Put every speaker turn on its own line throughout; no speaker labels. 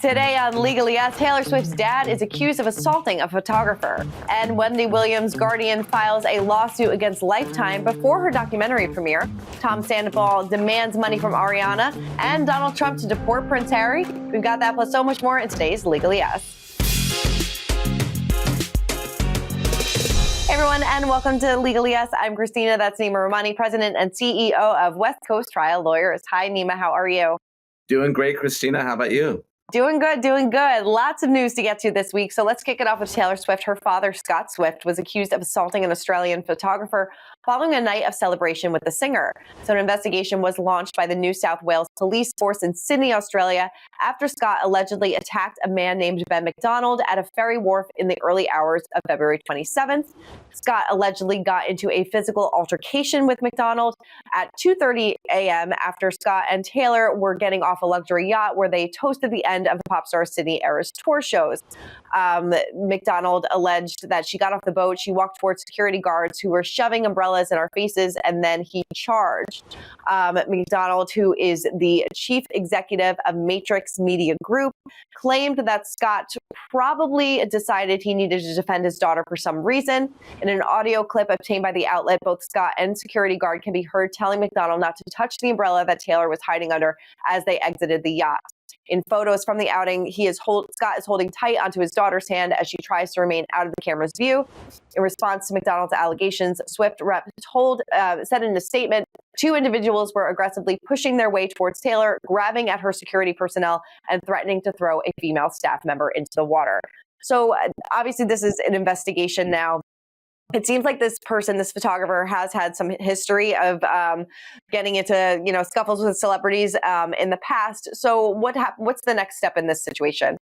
Today on Legally Yes, Taylor Swift's dad is accused of assaulting a photographer. And Wendy Williams' guardian files a lawsuit against Lifetime before her documentary premiere. Tom Sandoval demands money from Ariana. And Donald Trump to deport Prince Harry. We've got that plus so much more in today's Legally Yes. Hey everyone, and welcome to Legally Yes. I'm Christina. That's Neama Rahmani, President and CEO of West Coast Trial Lawyers. Hi, Neama. How are you?
Doing great, Christina. How about you?
Doing good, doing good. Lots of news to get to this week. So let's kick it off with Taylor Swift. Her father, Scott Swift, was accused of assaulting an Australian photographer following a night of celebration with the singer. So an investigation was launched by the New South Wales Police Force in Sydney, Australia, after Scott allegedly attacked a man named Ben McDonald at a ferry wharf in the early hours of February 27th. Scott allegedly got into a physical altercation with McDonald at 2:30 a.m. after Scott and Taylor were getting off a luxury yacht where they toasted the end of the pop star Sydney Eras tour shows. McDonald alleged that she got off the boat, she walked towards security guards who were shoving umbrellas in our faces, and then he charged. McDonald, who is the chief executive of Matrix Media Group, claimed that Scott probably decided he needed to defend his daughter for some reason. In an audio clip obtained by the outlet, both Scott and security guard can be heard telling McDonald not to touch the umbrella that Taylor was hiding under as they exited the yacht. In photos from the outing, Scott is holding tight onto his daughter's hand as she tries to remain out of the camera's view. In response to McDonald's allegations, Swift rep said in a statement, two individuals were aggressively pushing their way towards Taylor, grabbing at her security personnel and threatening to throw a female staff member into the water. So obviously this is an investigation now. It seems like this photographer, has had some history of getting into, scuffles with celebrities in the past. So what's the next step in this situation?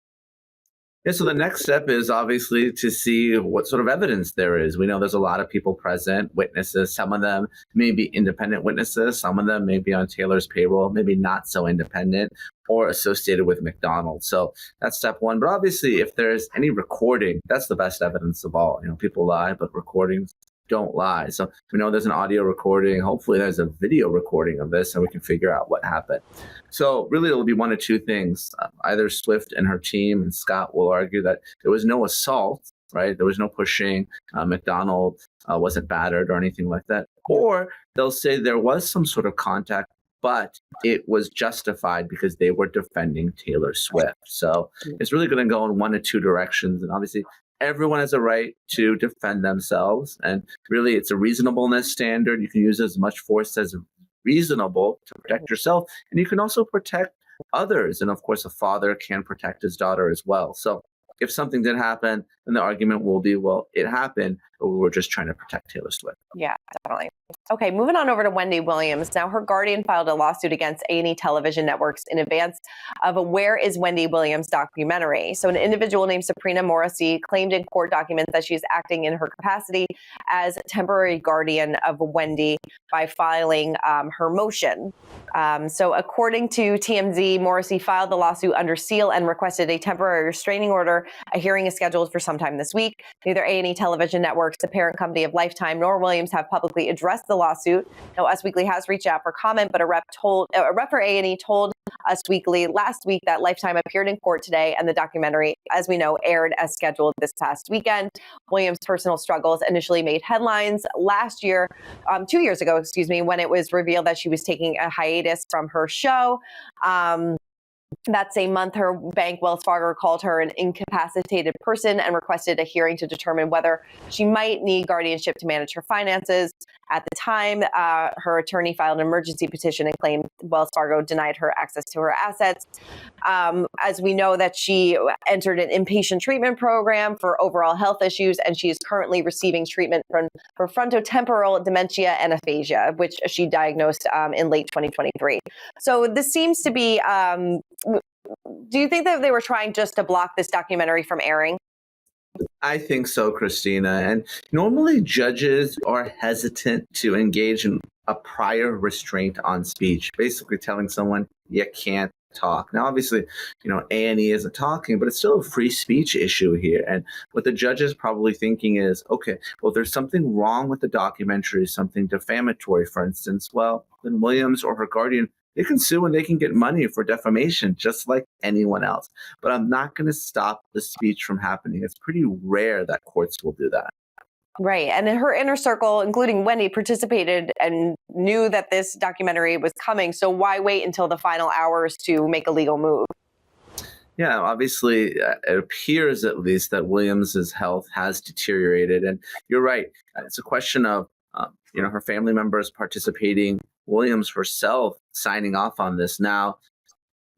Yeah, so the next step is obviously to see what sort of evidence there is. We know there's a lot of people present, witnesses. Some of them may be independent witnesses. Some of them may be on Taylor's payroll, maybe not so independent or associated with McDonald's. So that's step one. But obviously, if there's any recording, that's the best evidence of all. People lie, but recordings don't lie. So we know there's an audio recording. Hopefully there's a video recording of this and we can figure out what happened. So really it'll be one of two things. Either Swift and her team and Scott will argue that there was no assault, right? There was no pushing. McDonald wasn't battered or anything like that. Or they'll say there was some sort of contact, but it was justified because they were defending Taylor Swift. So it's really going to go in one of two directions. And obviously everyone has a right to defend themselves. And really, it's a reasonableness standard. You can use as much force as reasonable to protect yourself. And you can also protect others. And of course, a father can protect his daughter as well. So if something did happen, then the argument will be, well, it happened, but we were just trying to protect Taylor Swift.
Yeah, definitely. Okay, moving on over to Wendy Williams. Now, her guardian filed a lawsuit against A&E television networks in advance of a Where is Wendy Williams documentary. So an individual named Sabrina Morrissey claimed in court documents that she is acting in her capacity as temporary guardian of Wendy by filing her motion. So according to TMZ, Morrissey filed the lawsuit under seal and requested a temporary restraining order. A hearing is scheduled for sometime this week. Neither A&E television networks, the parent company of Lifetime, nor Williams have publicly addressed the lawsuit. Now, Usweekly has reached out for comment, but a rep for A&E told Usweekly last week that Lifetime appeared in court today, and the documentary, as we know, aired as scheduled this past weekend. Williams' personal struggles initially made headlines last year, 2 years ago, when it was revealed that she was taking a hiatus from her show. That same month, her bank, Wells Fargo, called her an incapacitated person and requested a hearing to determine whether she might need guardianship to manage her finances. At the time, her attorney filed an emergency petition and claimed Wells Fargo denied her access to her assets. As we know that she entered an inpatient treatment program for overall health issues, and she is currently receiving treatment for frontotemporal dementia and aphasia, which she diagnosed in late 2023. So this seems to be, do you think that they were trying just to block this documentary from airing?
I think so, Christina. And normally judges are hesitant to engage in a prior restraint on speech, basically telling someone you can't talk. Now, obviously, A&E isn't talking, but it's still a free speech issue here. And what the judge is probably thinking is, okay, well, there's something wrong with the documentary, something defamatory, for instance. Well, then Williams or her guardian They can sue and they can get money for defamation just like anyone else. But I'm not going to stop the speech from happening. It's pretty rare that courts will do that.
Right. And in her inner circle, including Wendy, participated and knew that this documentary was coming. So why wait until the final hours to make a legal move?
Yeah, obviously, it appears at least that Williams's health has deteriorated. And you're right. It's a question of, her family members participating, Williams herself signing off on this. Now,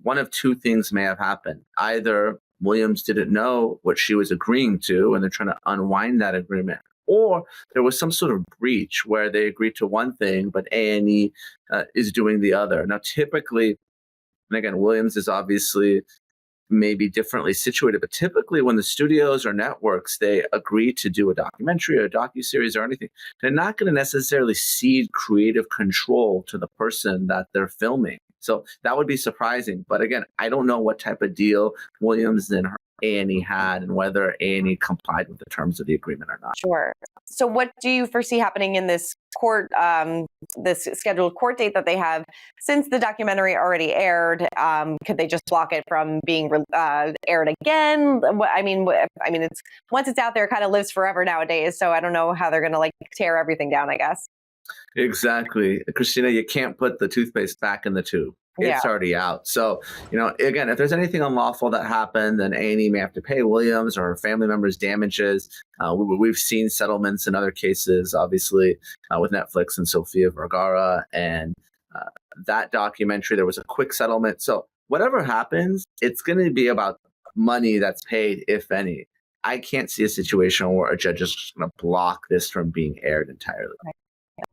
one of two things may have happened. Either Williams didn't know what she was agreeing to, and they're trying to unwind that agreement, or there was some sort of breach where they agreed to one thing, but A&E is doing the other. Now, typically, and again, Williams is obviously maybe differently situated, but typically when the studios or networks, they agree to do a documentary or a docuseries or anything, they're not going to necessarily cede creative control to the person that they're filming. So that would be surprising. But again, I don't know what type of deal Williams and her A&E had and whether A&E complied with the terms of the agreement or not.
Sure. So what do you foresee happening in this court, this scheduled court date that they have? Since the documentary already aired, could they just block it from being aired again? I mean, it's once it's out there, it kind of lives forever nowadays. So I don't know how they're going to tear everything down, I guess.
Exactly. Christina, you can't put the toothpaste back in the tube. It's already out. So, again, if there's anything unlawful that happened, then A&E may have to pay Williams or her family members damages. We've seen settlements in other cases, obviously, with Netflix and Sofia Vergara. And that documentary, there was a quick settlement. So whatever happens, it's going to be about money that's paid, if any. I can't see a situation where a judge is just going to block this from being aired entirely.
Right.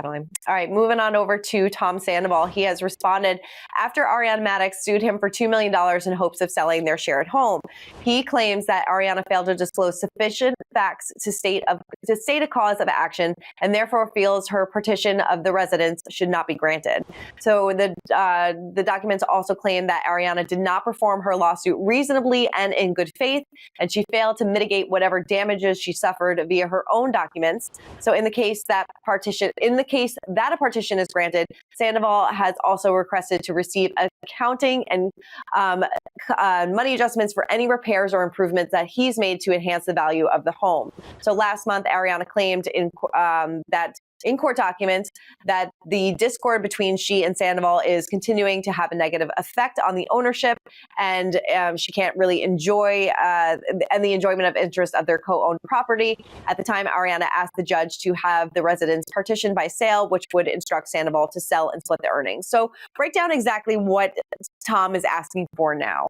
All right, moving on over to Tom Sandoval. He has responded after Ariana Madix sued him for $2 million in hopes of selling their shared home. He claims that Ariana failed to disclose sufficient facts to state a cause of action, and therefore feels her partition of the residence should not be granted. So the documents also claim that Ariana did not perform her lawsuit reasonably and in good faith, and she failed to mitigate whatever damages she suffered via her own documents. So in the case that a partition is granted, Sandoval has also requested to receive accounting and money adjustments for any repairs or improvements that he's made to enhance the value of the home. So last month, Ariana claimed in court documents that the discord between she and Sandoval is continuing to have a negative effect on the ownership, and she can't really enjoy the enjoyment of interest of their co-owned property. At the time, Ariana asked the judge to have the residence partitioned by sale, which would instruct Sandoval to sell and split the earnings. So break down exactly what Tom is asking for now.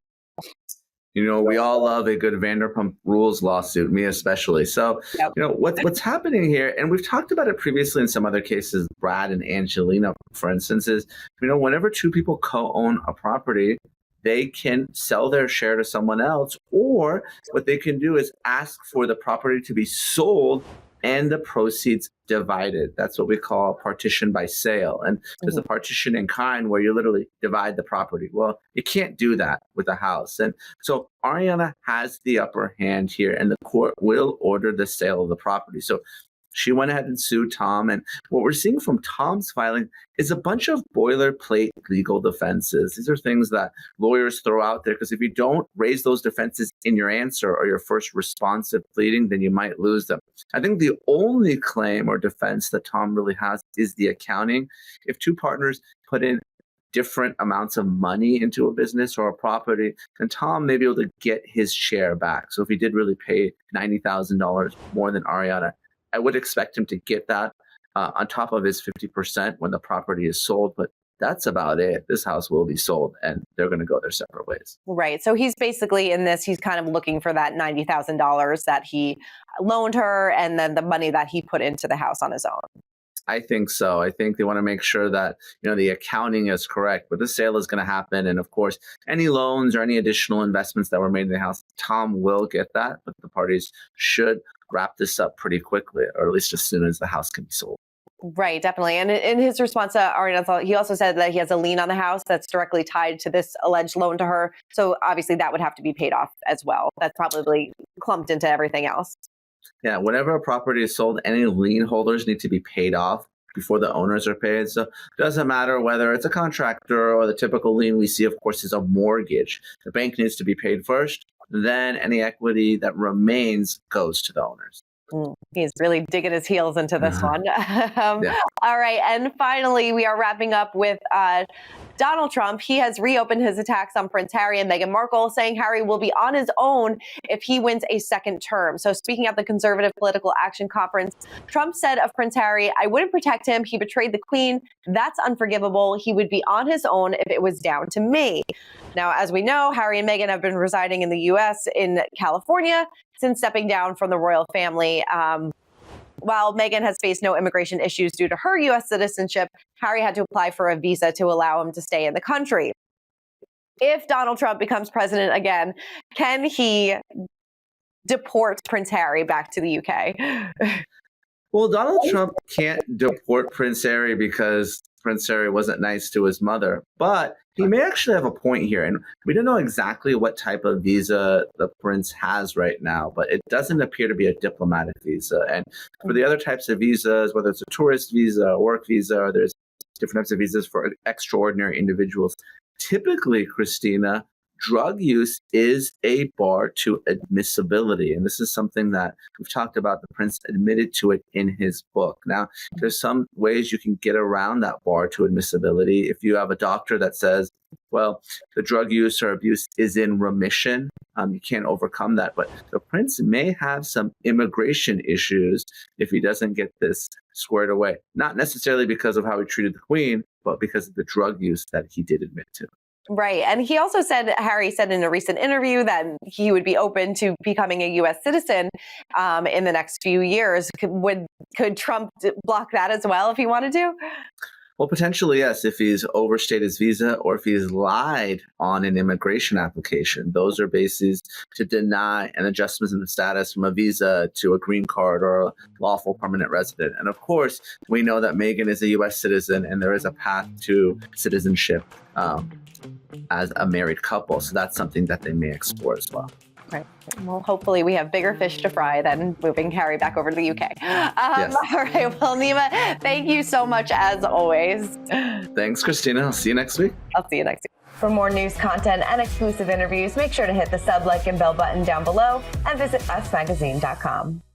We all love a good Vanderpump Rules lawsuit, me especially. So, what's happening here, and we've talked about it previously in some other cases, Brad and Angelina, for instance, is, whenever two people co-own a property, they can sell their share to someone else, or what they can do is ask for the property to be sold and the proceeds divided. That's what we call partition by sale. And there's a partition in kind where you literally divide the property. Well, you can't do that with a house. And so Ariana has the upper hand here, and the court will order the sale of the property. So she went ahead and sued Tom. And what we're seeing from Tom's filing is a bunch of boilerplate legal defenses. These are things that lawyers throw out there because if you don't raise those defenses in your answer or your first responsive pleading, then you might lose them. I think the only claim or defense that Tom really has is the accounting. If two partners put in different amounts of money into a business or a property, then Tom may be able to get his share back. So if he did really pay $90,000 more than Ariana, I would expect him to get that on top of his 50% when the property is sold. But that's about it. This house will be sold and they're going to go their separate ways.
Right. So he's basically in this, he's kind of looking for that $90,000 that he loaned her and then the money that he put into the house on his own.
I think so. I think they want to make sure that, the accounting is correct, but the sale is going to happen. And of course, any loans or any additional investments that were made in the house, Tom will get that, but the parties should wrap this up pretty quickly, or at least as soon as the house can be sold.
Right, definitely. And in his response to Ariana, he also said that he has a lien on the house that's directly tied to this alleged loan to her. So obviously that would have to be paid off as well. That's probably clumped into everything else.
Yeah, whenever a property is sold, any lien holders need to be paid off before the owners are paid. So it doesn't matter whether it's a contractor or the typical lien we see, of course, is a mortgage. The bank needs to be paid first. Then any equity that remains goes to the owners.
He's really digging his heels into this one.
Yeah.
All right. And finally, we are wrapping up with Donald Trump. He has reopened his attacks on Prince Harry and Meghan Markle, saying Harry will be on his own if he wins a second term. So speaking at the Conservative Political Action Conference, Trump said of Prince Harry, "I wouldn't protect him. He betrayed the Queen. That's unforgivable. He would be on his own if it was down to me." Now, as we know, Harry and Meghan have been residing in the U.S. in California since stepping down from the royal family. While Meghan has faced no immigration issues due to her U.S. citizenship, Harry had to apply for a visa to allow him to stay in the country. If Donald Trump becomes president again, can he deport Prince Harry back to the UK?
Well, Donald Trump can't deport Prince Harry because Prince Harry wasn't nice to his mother, but he may actually have a point here. And we don't know exactly what type of visa the prince has right now, but it doesn't appear to be a diplomatic visa. And for the other types of visas, whether it's a tourist visa, a work visa, or there's different types of visas for extraordinary individuals, typically, Christina, drug use is a bar to admissibility. And this is something that we've talked about. The prince admitted to it in his book. Now, there's some ways you can get around that bar to admissibility. If you have a doctor that says, well, the drug use or abuse is in remission, you can't overcome that. But the prince may have some immigration issues if he doesn't get this squared away. Not necessarily because of how he treated the Queen, but because of the drug use that he did admit to.
Right. And he also said, Harry said in a recent interview that he would be open to becoming a U.S. citizen in the next few years. Could Trump block that as well if he wanted to?
Well, potentially, yes, if he's overstayed his visa or if he's lied on an immigration application. Those are bases to deny an adjustment in the status from a visa to a green card or a lawful permanent resident. And of course, we know that Meghan is a U.S. citizen and there is a path to citizenship as a married couple. So that's something that they may explore as well.
Right. Well, hopefully we have bigger fish to fry than moving Harry back over to the UK.
Yes.
All right. Well, Neama, thank you so much as always.
Thanks, Christina. I'll see you next week.
I'll see you next week. For more news content and exclusive interviews, make sure to hit the sub, like, and bell button down below and visit usmagazine.com.